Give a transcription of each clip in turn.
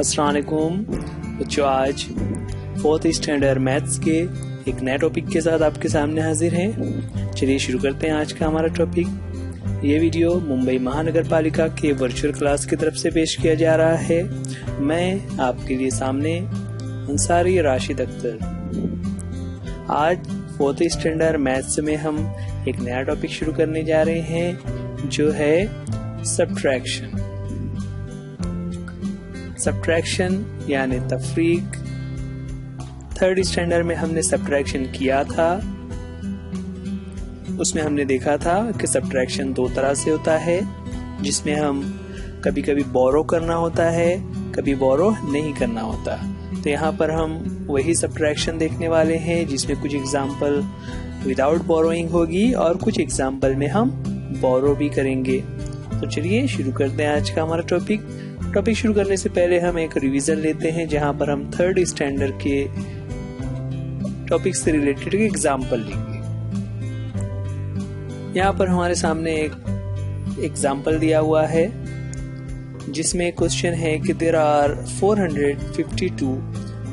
अस्सलाम वालेकुम बच्चों, आज 4th स्टैंडर्ड मैथ्स के एक नए टॉपिक के साथ आपके सामने हाजिर हैं। चलिए शुरू करते हैं आज का हमारा टॉपिक। ये वीडियो मुंबई महानगर पालिका के वर्चुअल क्लास की तरफ से पेश किया जा रहा है। मैं आपके लिए सामने अंसारी राशिद अख्तर। आज 4th स्टैंडर्ड मैथ्स में हम एक नया टॉपिक शुरू करने जा रहे हैं जो है सब्ट्रैक्शन। सब्ट्रैक्शन यानी तफरीक। 3rd स्टैंडर्ड में हमने सब्ट्रैक्शन किया था। उसमें हमने देखा था कि सब्ट्रैक्शन दो तरह से होता है, जिसमें हम कभी कभी बोरो करना होता है, कभी बोरो नहीं करना होता। तो यहाँ पर हम वही सब्ट्रैक्शन देखने वाले हैं जिसमें कुछ एग्जाम्पल विदाउट बोरोइंग होगी और कुछ एग्जाम्पल में हम बोरो भी करेंगे। तो चलिए शुरू करते हैं आज का हमारा टॉपिक शुरू करने से पहले हम एक रिवीजन लेते हैं, जहां पर हम 3rd स्टैंडर्ड के टॉपिक से रिलेटेड एक एग्जाम्पल लेंगे। यहाँ पर हमारे सामने एक एग्जाम्पल दिया हुआ है जिसमें क्वेश्चन है कि there are 452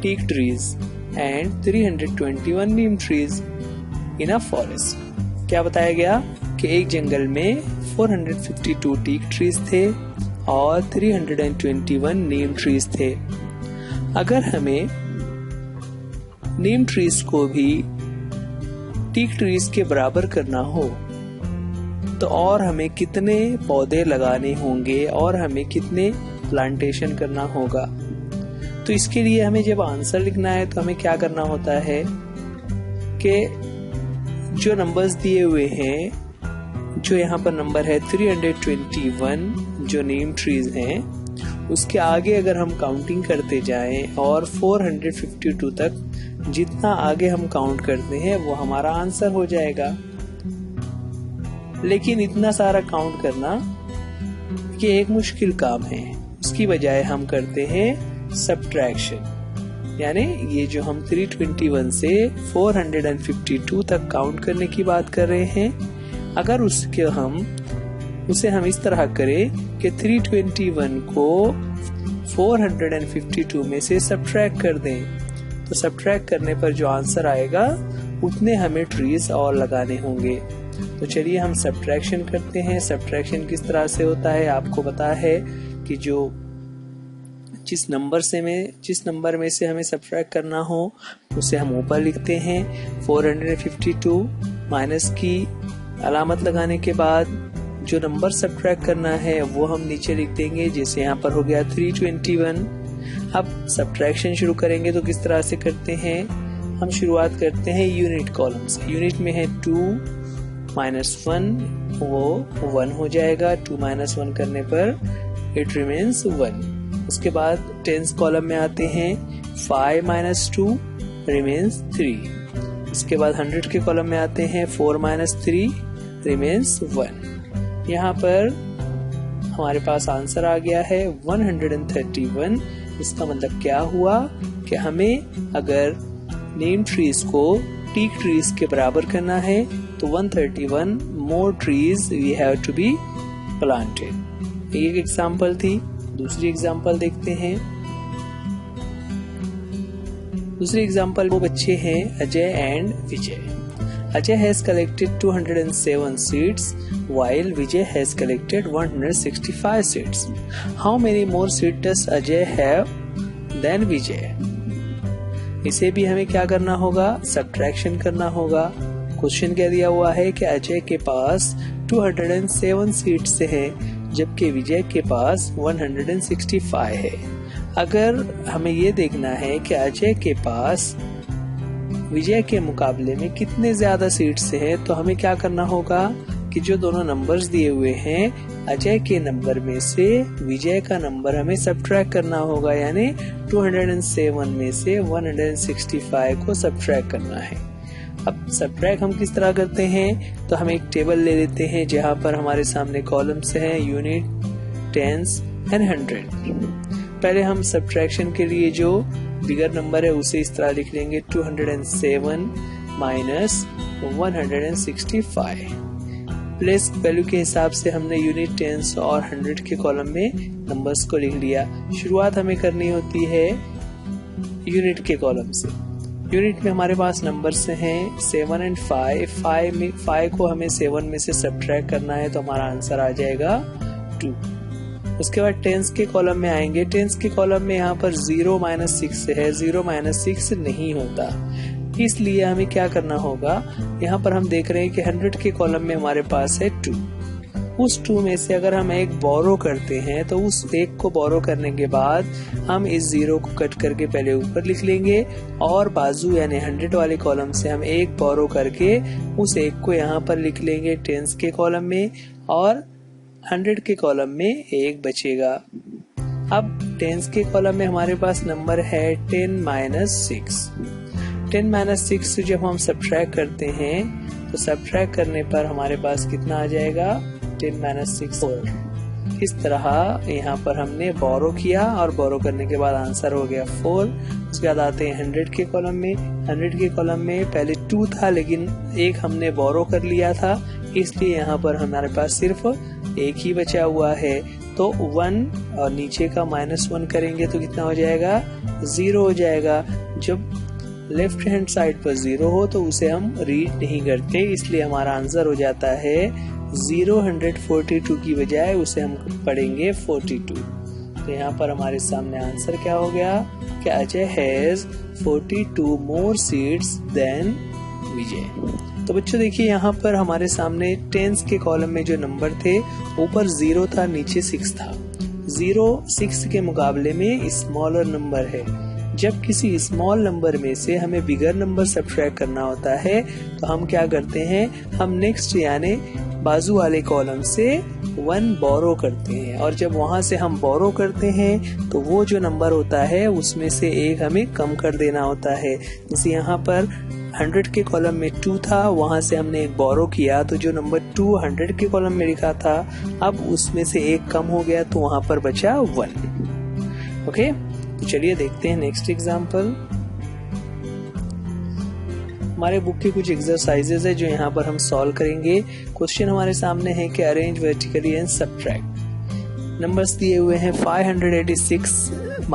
teak trees and 321 neem trees in a forest. क्या बताया गया कि एक जंगल में 452 टीक ट्रीज थे और 321 नीम ट्रीज थे। अगर हमें नीम ट्रीज को भी टीक ट्रीज के बराबर करना हो तो और हमें कितने पौधे लगाने होंगे और हमें कितने प्लांटेशन करना होगा। तो इसके लिए हमें जब आंसर लिखना है तो हमें क्या करना होता है कि जो नंबर्स दिए हुए हैं, जो यहाँ पर नंबर है 321 जो नीम ट्रीज हैं, उसके आगे अगर हम काउंटिंग करते जाएं और 452 तक जितना आगे हम काउंट करते हैं वो हमारा आंसर हो जाएगा। लेकिन इतना सारा काउंट करना ये एक मुश्किल काम है। उसकी बजाय हम करते हैं सब्ट्रैक्शन, यानी ये जो हम 321 से 452 तक काउंट करने की बात कर रहे हैं, अगर उसे हम इस तरह करें कि 321 को 452 में से सब्ट्रैक्ट कर दें, तो सब्ट्रैक्ट करने पर जो आंसर आएगा उतने हमें ट्रीज और लगाने होंगे। तो चलिए हम सब्ट्रैक्शन करते हैं। सब्ट्रैक्शन किस तरह से होता है आपको पता है कि जिस नंबर में से हमें सब्ट्रैक्ट करना हो उसे हम ऊपर लिखते हैं। 452 माइनस की अलामत लगाने के बाद जो नंबर सब्ट्रैक्ट करना है वो हम नीचे लिख देंगे, जैसे यहाँ पर हो गया 321। अब सब्ट्रैक्शन शुरू करेंगे तो किस तरह से करते हैं, हम शुरुआत करते हैं यूनिट कॉलम से। यूनिट में है 2 माइनस 1, वो 1 हो जाएगा। 2 माइनस 1 करने पर इट रिमेन्स 1। उसके बाद टेंस कॉलम में आते हैं 5 माइनस 2 रिमेन्स 3। इसके बाद 100 के कॉलम में आते हैं 4 माइनस 3 रिमेन्स 1। यहाँ पर हमारे पास आंसर आ गया है 131। इसका मतलब क्या हुआ कि हमें अगर नीम ट्रीज को टीक ट्रीज के बराबर करना है तो 131 more trees we have to be planted. एक एग्जांपल थी। दूसरी एग्जांपल देखते हैं। दूसरी एग्जांपल वो बच्चे हैं Ajay and Vijay. Ajay has collected 207 seeds while Vijay has collected 165 seeds. How many more seeds does Ajay have than Vijay? इसे भी हमें क्या करना होगा, सब्ट्रैक्शन करना होगा। क्वेश्चन क्या दिया हुआ है कि अजय के पास 207 सीड्स हैं जबकि विजय के पास 165 है। अगर हमें ये देखना है कि अजय के पास विजय के मुकाबले में कितने ज्यादा सीट्स हैं, तो हमें क्या करना होगा कि जो दोनों नंबर्स दिए हुए हैं अजय के नंबर में से विजय का नंबर हमें सब्ट्रैक्ट करना होगा, यानी 207 में से 165 को सब्ट्रैक्ट करना है। अब सब्ट्रैक्ट हम किस तरह करते हैं, तो हम एक टेबल ले लेते हैं जहां पर हमारे सामने कॉलम्स हैं यूनिट, टेंस एंड 100। पहले हम सब्ट्रैक्शन के लिए जो बिगर नंबर है उसे इस तरह लिख लेंगे 207 माइनस 165। प्लेस वैल्यू के हिसाब से हमने यूनिट, टेंस और 100 के कॉलम में नंबर्स को लिख लिया। शुरुआत हमें करनी होती है यूनिट के कॉलम से। यूनिट में हमारे पास नंबर्स हैं 7 और 5। 5 को हमें 7 में से सब्ट्रैक्ट करना है तो हमारा आंसर आ जाएगा 2। उसके बाद टेंस के कॉलम में आएंगे। टेंस के कॉलम में यहाँ पर 0 - 6 है, 0 - 6 नहीं होता, इसलिए हमें क्या करना होगा, यहाँ पर हम देख रहे हैं कि 100 के कॉलम में हमारे पास है 2। उस 2 में से अगर हम एक बोरो करते हैं तो उस एक को बोरो करने के बाद हम इस 0 को कट करके पहले ऊपर लिख लेंगे और बाजू यानी 100 वाले कॉलम से हम एक बोरो करके उस एक को यहाँ पर लिख लेंगे टेंस के कॉलम में और 100 के कॉलम में एक बचेगा। अब टेंस के कॉलम में हमारे पास नंबर है 10 - 6। 10 - 6 जब हम सब्ट्रैक्ट करते हैं तो सब्ट्रैक्ट करने पर हमारे पास कितना आ जाएगा, 10 - 6 4। इस तरह यहाँ पर हमने बोरो किया और बोरो करने के बाद आंसर हो गया 4। उसके बाद आते हैं 100 के कॉलम में। 100 के कॉलम में पहले 2 था लेकिन एक हमने बोरो कर लिया था, इसलिए यहाँ पर हमारे पास सिर्फ एक ही बचा हुआ है। तो 1 और नीचे का -1 करेंगे तो कितना हो जाएगा, 0 हो जाएगा। जब लेफ्ट हैंड साइड पर 0 हो तो उसे हम रीड नहीं करते, इसलिए हमारा आंसर हो जाता है 042 की बजाय उसे हम पढ़ेंगे 42। तो यहाँ पर हमारे सामने आंसर क्या हो गया कि Ajay has 42 more seats than Vijay. तो बच्चों देखिए यहाँ पर हमारे सामने टेंस के कॉलम में जो नंबर थे, ऊपर 0 था, नीचे 6 था। 0 6 के मुकाबले में स्मॉलर नंबर है। जब किसी स्मॉल नंबर में से हमें बिगर नंबर सब्ट्रैक्ट करना होता है तो हम क्या करते हैं, हम नेक्स्ट यानी बाजू वाले कॉलम से 1 बोरो करते हैं और जब वहां से हम बोरो करते हैं तो वो जो नंबर होता है उसमें से एक हमें कम कर देना होता है। जैसे यहाँ पर 100 के कॉलम में 2 था, वहां से हमने एक बोरो किया तो जो नंबर 2 100 के कॉलम में लिखा था अब उसमें से एक कम हो गया तो वहां पर बचा 1। ओके, तो चलिए देखते हैं नेक्स्ट एग्जाम्पल। हमारे बुक के कुछ एक्सरसाइजेज है जो यहाँ पर हम सॉल्व करेंगे। क्वेश्चन हमारे सामने है कि arrange vertically and subtract. Numbers दिए हुए हैं 586 -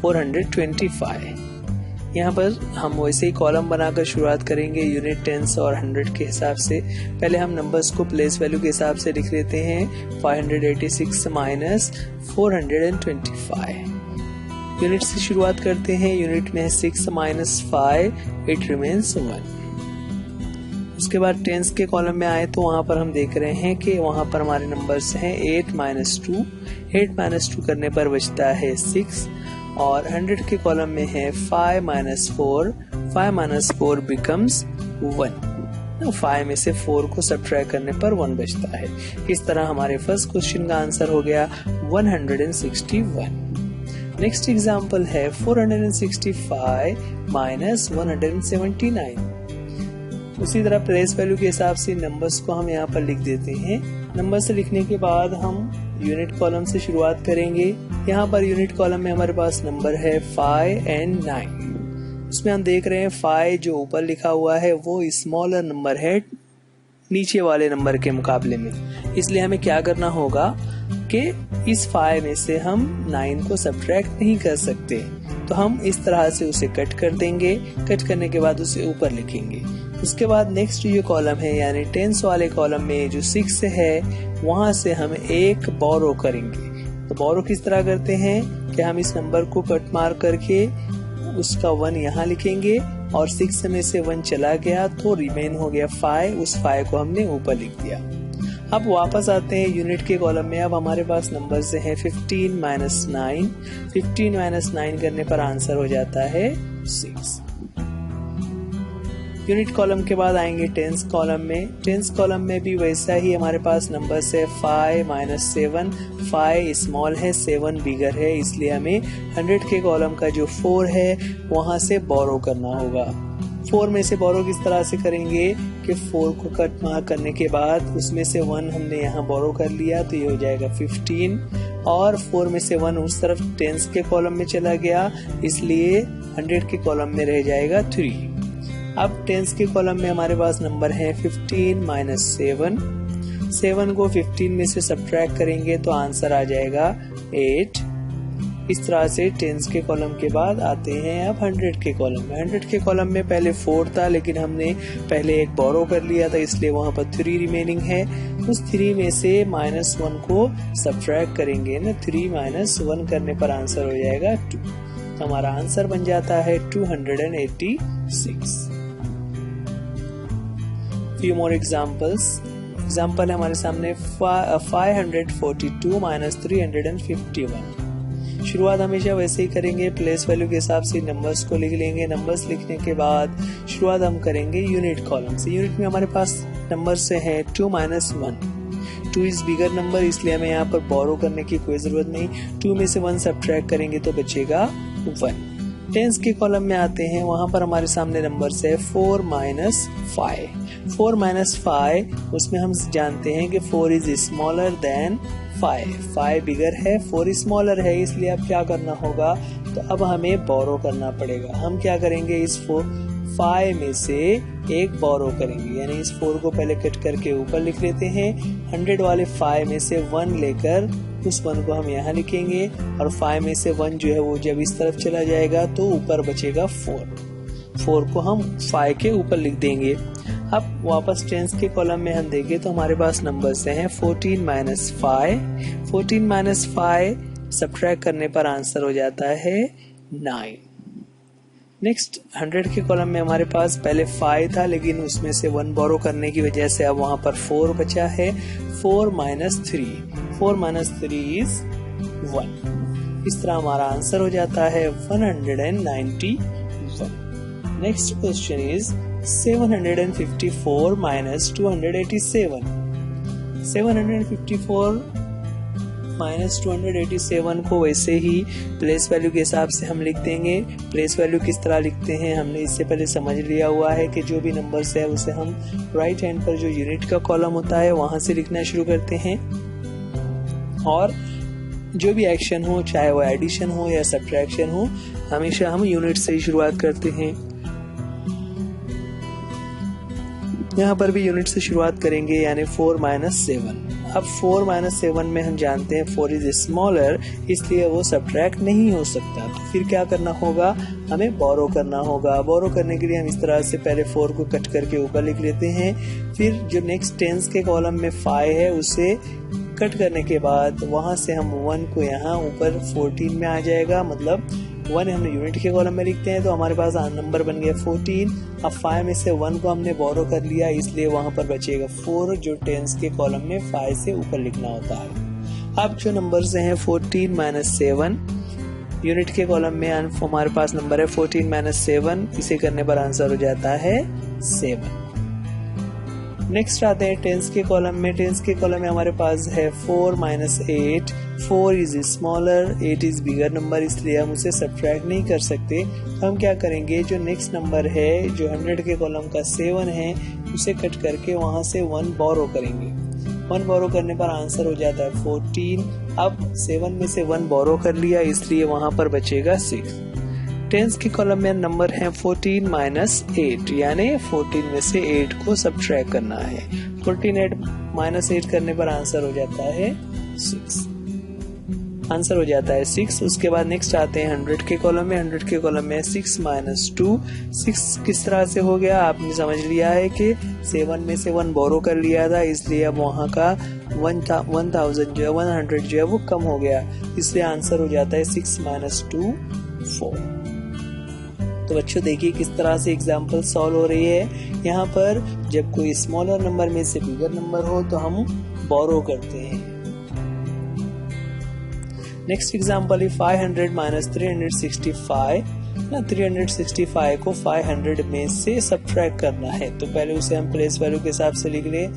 425। यहाँ पर हम वैसे ही कॉलम बनाकर शुरुआत करेंगे यूनिट, टेंस और 100 के हिसाब से। पहले हम नंबर्स को प्लेस वैल्यू के हिसाब से लिख लेते हैं। 586 - 425। यूनिट से शुरुआत करते हैं। यूनिट में 6 - 5 इट रिमेन्स 1। उसके बाद टेंस के कॉलम में आए तो वहां पर हम देख रहे हैं कि वहां पर हमारे नंबर्स हैं 8 - 2। 8 - 2 करने पर बचता है 6 और 100 के कॉलम में है 5 - 4। 5 - 4 बिकम्स 1। 5 में से 4 को सब्ट्रैक्ट करने पर 1 बचता है। इस तरह हमारे फर्स्ट क्वेश्चन का आंसर हो गया 161। नेक्स्ट एग्जाम्पल है 465 - 179। उसी तरह प्लेस वैल्यू के हिसाब से नंबर्स को हम यहाँ पर लिख देते हैं। नंबर से लिखने के बाद हम यूनिट कॉलम से शुरुआत करेंगे। यहाँ पर यूनिट कॉलम में हमारे पास नंबर है 5 और 9। उसमें हम देख रहे हैं 5 जो ऊपर लिखा हुआ है वो स्मॉलर नंबर है नीचे वाले नंबर के मुकाबले में, इसलिए हमें क्या करना होगा कि इस 5 में से हम 9 को सब्ट्रैक्ट नहीं कर सकते, तो हम इस तरह से उसे कट कर देंगे। कट करने के बाद उसे ऊपर लिखेंगे। उसके बाद नेक्स्ट जो कॉलम है यानी टेंस वाले कॉलम में जो 6 है वहां से हम एक बोरो करेंगे। तो बोरो किस तरह करते हैं कि हम इस नंबर को कट मार करके उसका 1 यहाँ लिखेंगे और 6 में से 1 चला गया तो रिमेन हो गया 5। उस 5 को हमने ऊपर लिख दिया। अब वापस आते हैं यूनिट के कॉलम में। अब हमारे पास नंबर से है 15 - 9। 15 - 9 करने पर आंसर हो जाता है 6। यूनिट कॉलम के बाद आएंगे टेंस कॉलम में। टेंस कॉलम में भी वैसा ही हमारे पास नंबर है 5 - 7। 5 स्मॉल है, 7 बिगर है, इसलिए हमें 100 के कॉलम का जो 4 है वहां से बोरो करना होगा। 4 में से बोरो किस तरह से करेंगे कि 4 को कट मार करने के बाद उसमें से 1 हमने यहाँ बोरो कर लिया तो ये हो जाएगा 15 और 4 में से 1 उस तरफ टेंस के कॉलम में चला गया, इसलिए 100 के कॉलम में रह जाएगा 3। अब टेंस के कॉलम में हमारे पास नंबर है 15 - 7। 7 को 15 में से सब्ट्रैक्ट करेंगे तो आंसर आ जाएगा 8। इस तरह से टेंस के कॉलम के बाद आते हैं अब 100 के कॉलम में। 100 के कॉलम में पहले 4 था, लेकिन हमने पहले एक बोरो कर लिया था, इसलिए वहां पर 3 रिमेनिंग है। उस 3 में से -1 को सब्ट्रैक्ट करेंगे ना, 3 - 1 करने पर आंसर हो जाएगा 2। तो हमारा आंसर बन जाता है 286। Few more examples. एग्जाम्पल है हमारे सामने 542 - 351। शुरुआत हमेशा वैसे ही करेंगे, प्लेस वैल्यू के हिसाब से नंबर्स को लिख लेंगे। नंबर्स लिखने के बाद शुरुआत हम करेंगे यूनिट कॉलम से। यूनिट में हमारे पास नंबर से है 2 - 1। 2 इज बिगर नंबर, इसलिए हमें यहाँ पर बोरो करने की कोई जरूरत नहीं। 2 में से 1 सब्ट्रैक्ट करेंगे तो बचेगा 1। टेंस के कॉलम में आते हैं, वहां पर हमारे सामने नंबर है 4 - 5। 4 - 5, उसमें हम जानते हैं कि 4 इज स्मॉलर देन 5। 5 बिगर है, 4 स्मॉलर है, इसलिए अब क्या करना होगा, तो अब हमें बोरो करना पड़ेगा। हम क्या करेंगे, इस 5 में से एक बोरो करेंगे, यानी इस 4 को पहले कट करके ऊपर लिख लेते हैं। 100 वाले 5 में से 1 लेकर उस 1 को हम यहाँ लिखेंगे, और 5 में से 1 जो है वो जब इस तरफ चला जाएगा तो ऊपर बचेगा 4 को हम 5 के ऊपर लिख देंगे। अब वापस टेंस के कॉलम में हम देखें तो हमारे पास नंबर्स हैं 14 - 5। 14 - 5 सब्ट्रैक्ट करने पर आंसर हो जाता है 9। नेक्स्ट 100 के कॉलम में हमारे पास पहले 5 था, लेकिन उसमें से 1 बोरो करने की वजह से अब वहां पर 4 बचा है। 4 - 3। 4 - 3 इज 1। इस तरह हमारा आंसर हो जाता है 191। Next question is 754 - 287। 754 - 287 को वैसे ही प्लेस वैल्यू के हिसाब से हम लिख देंगे। प्लेस वैल्यू किस तरह लिखते हैं हमने इससे पहले समझ लिया हुआ है कि जो भी नंबर्स है उसे हम राइट हैंड पर जो यूनिट का कॉलम होता है वहां से लिखना शुरू करते हैं, और जो भी एक्शन हो, चाहे वो एडिशन हो या सब्ट्रैक्शन हो, हमेशा हम यूनिट से ही शुरुआत करते हैं। यहाँ पर भी यूनिट से शुरुआत करेंगे, यानी 4 - 7। अब 4 - 7 में हम जानते हैं 4 इज स्मॉलर, इसलिए वो सब्ट्रैक्ट नहीं हो सकता। तो फिर क्या करना होगा, हमें बोरो करना होगा। बोरो करने के लिए हम इस तरह से पहले 4 को कट करके ऊपर लिख लेते हैं। फिर जो नेक्स्ट टेंस के कॉलम में 5 है उसे कट करने के बाद वहां से हम 1 को यहाँ ऊपर 14 में आ जाएगा, मतलब 1 हमने यूनिट के कॉलम में लिखते हैं तो हमारे पास नंबर बन गया 14। अब 5 में से 1 को हमने बोरो कर लिया, इसलिए वहां पर बचेगा 4, जो टेंस के कॉलम में 5 से ऊपर लिखना होता है। अब जो नंबर्स हैं 14 - 7, यूनिट के कॉलम में हमारे पास नंबर है 14 - 7, इसे करने पर आंसर हो जाता है 7। नेक्स्ट आते हैं टेंस के कॉलम में। टेंस के कॉलम में हमारे पास है 4 - 8। 4 is smaller, 8 is bigger number, इसलिए हम उसे सब्ट्रैक्ट नहीं कर सकते। तो हम क्या करेंगे, जो नेक्स्ट नंबर है जो 100 के कॉलम का 7 है उसे कट करके वहां से 1 बोरो करेंगे। 1 बोरो करने पर आंसर हो जाता है 14। अब 7 में से 1 बोरो कर लिया, इसलिए वहां पर बचेगा 6। टेंस के कॉलम में नंबर है 14 - 8, यानी 14 में से 8 को सब्ट्रैक्ट करना है। 14 - 8 करने पर आंसर हो जाता है 6। आंसर हो जाता है 6। उसके बाद नेक्स्ट आते हैं 100 के कॉलम में। 100 के कॉलम में 6 - 2। 6 किस तरह से हो गया, आपने समझ लिया है कि 7 में से 1 बोरो कर लिया था, इसलिए अब वहां का 1000 जो है 100 जो है वो कम हो गया, इसलिए आंसर हो जाता है 6 - 2 4। तो बच्चों देखिए किस तरह से एग्जाम्पल सॉल्व हो रही है। यहाँ पर जब कोई स्मॉलर नंबर में से बिगर नंबर हो तो हम बोरो करते हैं। नेक्स्ट एग्जाम्पल है 500 - 365 ना। 365 को 500 में से सब्ट्रैक्ट करना है, तो पहले उसे हम प्लेस वैल्यू के हिसाब से लिख ले।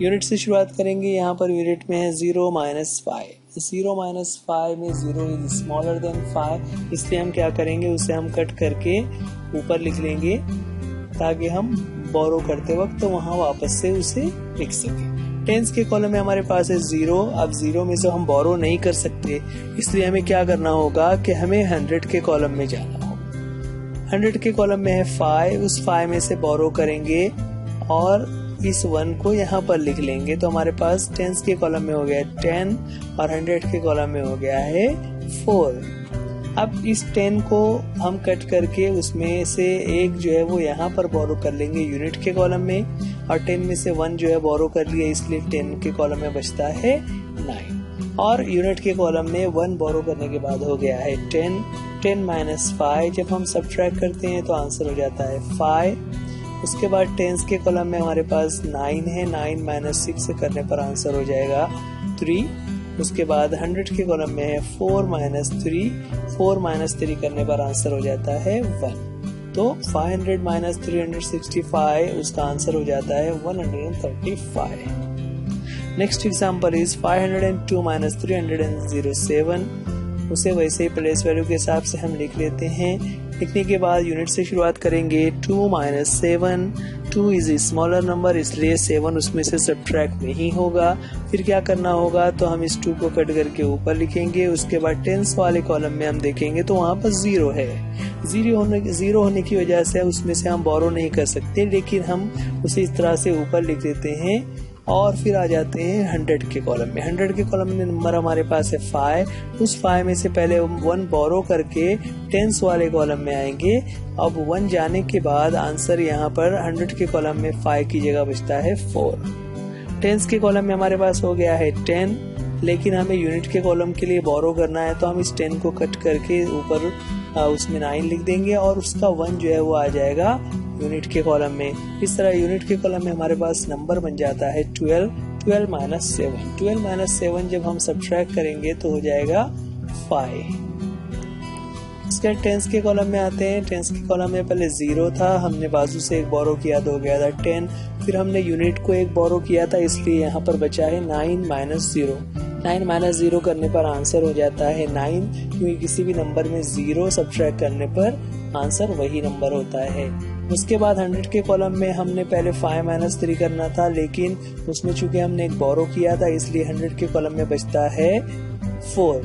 यूनिट से शुरुआत करेंगे, यहाँ पर यूनिट में है 0 - 5। 0 - 5 में 0 इज स्मॉलर देन 5, इसलिए हम क्या करेंगे, उसे हम कट करके ऊपर लिख लेंगे ताकि हम बोरो करते वक्त तो वहां वापस से उसे लिख सके। टेंस के कॉलम में हमारे पास है 0। अब 0 में से हम बोरो नहीं कर सकते, इसलिए हमें क्या करना होगा कि हमें 100 के कॉलम में जाना होगा। 100 के कॉलम में है 5, उस 5 में से बोरो करेंगे और इस 1 को यहाँ पर लिख लेंगे तो हमारे पास टेंस के कॉलम में हो गया है 10 और 100 के कॉलम में हो गया है 4। अब इस 10 को हम कट करके उसमें से एक जो है वो यहाँ पर बोरो कर लेंगे यूनिट के कॉलम में, और 10 में से 1 जो है बोरो कर लिया, इसलिए 10 के कॉलम में बचता है 9, और यूनिट के कॉलम में 1 बोरो करने के बाद हो गया है 10। 10 माइनस 5 जब हम सब्ट्रैक्ट करते हैं तो आंसर हो जाता है 5। उसके बाद टेंस के कॉलम में हमारे पास 9 है, 9 माइनस 6 करने पर आंसर हो जाएगा 3। उसके बाद 100 के कॉलम में है 4 माइनस 3, 4 माइनस 3 करने पर आंसर हो जाता है 1। तो 500 माइनस 365 उसका आंसर हो जाता है 135। Next example is 502 minus 307। उसे वैसे ही प्लेस वैल्यू के हिसाब से हम लिख लेते हैं। लिखने के बाद यूनिट से शुरुआत करेंगे। 2 माइनस 7, 2 इज स्मॉलर नंबर, इसलिए 7 उसमें से सब्ट्रैक्ट नहीं होगा। फिर क्या करना होगा, तो हम इस 2 को कट करके ऊपर लिखेंगे। उसके बाद टेंस वाले कॉलम में हम देखेंगे तो वहाँ पर 0 है। 0 होने की वजह से उसमें से हम बोरो नहीं कर सकते, लेकिन हम उसे इस तरह से ऊपर लिख देते हैं। और फिर आ जाते हैं 100 के कॉलम में। 100 के कॉलम में नंबर हमारे पास है 5। उस 5 में से पहले हम 1 बोरो करके टेंस वाले कॉलम में आएंगे। अब 1 जाने के बाद आंसर यहाँ पर 100 के कॉलम में 5 की जगह बचता है 4। टेंस के कॉलम में हमारे पास हो गया है 10, लेकिन हमें यूनिट के कॉलम के लिए बोरो करना है, तो हम इस 10 को कट करके ऊपर उसमें 9 लिख देंगे और उसका 1 जो है वो आ जाएगा यूनिट के कॉलम में। इस तरह यूनिट के कॉलम में हमारे पास नंबर बन जाता है 12। 12 माइनस 7, 12 माइनस 7 जब हम सब्ट्रैक्ट करेंगे तो हो जाएगा 5। इसके टेंस के कॉलम में आते हैं। टेंस के कॉलम में पहले 0 था, हमने बाजू से एक बोरो किया तो हो गया था 10। फिर हमने यूनिट को एक बोरो किया था, इसलिए यहाँ पर बचा है 9 माइनस 0। 9 माइनस 0 करने पर आंसर हो जाता है 9, क्योंकि किसी भी नंबर में 0 सब्ट्रैक्ट करने पर आंसर वही नंबर होता है। उसके बाद 100 के कॉलम में हमने पहले 5 माइनस 3 करना था, लेकिन उसमें चूंकि हमने एक बोरो किया था, इसलिए 100 के कॉलम में बचता है 4।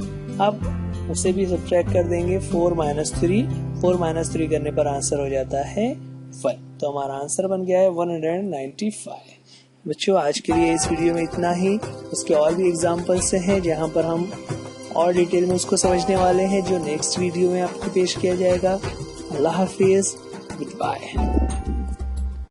अब उसे भी सब्ट्रैक्ट कर देंगे। 4 माइनस 3, 4 माइनस 3 करने पर आंसर हो जाता है 1। तो हमारा आंसर बन गया है 195। बच्चों, आज के लिए इस वीडियो में इतना ही। उसके और भी एग्जाम्पल्स हैं जहाँ पर हम और डिटेल में उसको समझने वाले हैं, जो नेक्स्ट वीडियो में आपको पेश किया जाएगा। अल्लाह हाफिज, गुड बाय।